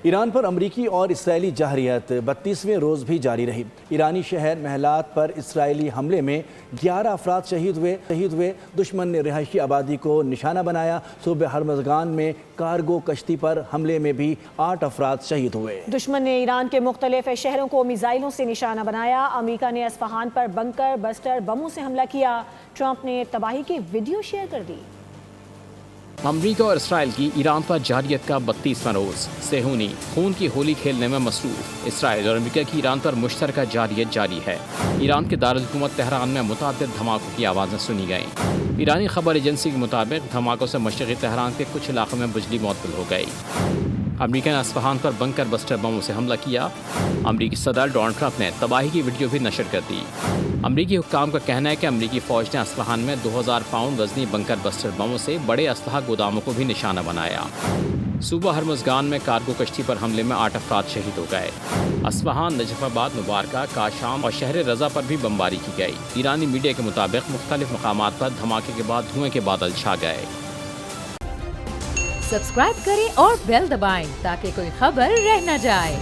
ایران پر امریکی اور اسرائیلی جارحیت 32ویں روز بھی جاری رہی۔ ایرانی شہر محلات پر اسرائیلی حملے میں 11 افراد شہید ہوئے۔ دشمن نے رہائشی آبادی کو نشانہ بنایا۔ صوبہ ہرمزگان میں کارگو کشتی پر حملے میں بھی 8 افراد شہید ہوئے۔ دشمن نے ایران کے مختلف شہروں کو میزائلوں سے نشانہ بنایا۔ امریکہ نے اصفہان پر بنکر بسٹر بموں سے حملہ کیا۔ ٹرمپ نے تباہی کی ویڈیو شیئر کر دی۔ امریکہ اور اسرائیل کی ایران پر جارحیت کا 32واں روز۔ صہیونی خون کی ہولی کھیلنے میں مصروف۔ اسرائیل اور امریکہ کی ایران پر مشترکہ جارحیت جاری ہے۔ ایران کے دارالحکومت تہران میں متعدد دھماکوں کی آوازیں سنی گئیں۔ ایرانی خبر ایجنسی کے مطابق دھماکوں سے مشرقی تہران کے کچھ علاقوں میں بجلی معطل ہو گئی۔ امریکہ نے اصفہان پر بنکر بسٹر بموں سے حملہ کیا۔ امریکی صدر ڈونلڈ ٹرمپ نے تباہی کی ویڈیو بھی نشر کر دی۔ امریکی حکام کا کہنا ہے کہ امریکی فوج نے اصفہان میں 2000 پاؤنڈ وزنی بنکر بسٹر بموں سے بڑے اسلحہ گوداموں کو بھی نشانہ بنایا۔ صوبہ ہرمزگان میں کارگو کشتی پر حملے میں 8 افراد شہید ہو گئے۔ اصفہان، نجف آباد، مبارکہ، کاشام اور شہر رضا پر بھی بمباری کی گئی۔ ایرانی میڈیا کے مطابق مختلف مقامات پر دھماکے کے بعد دھوئیں کے بادل چھا گئے۔ سبسکرائب کریں اور بیل دبائیں تاکہ کوئی خبر رہ نہ جائے۔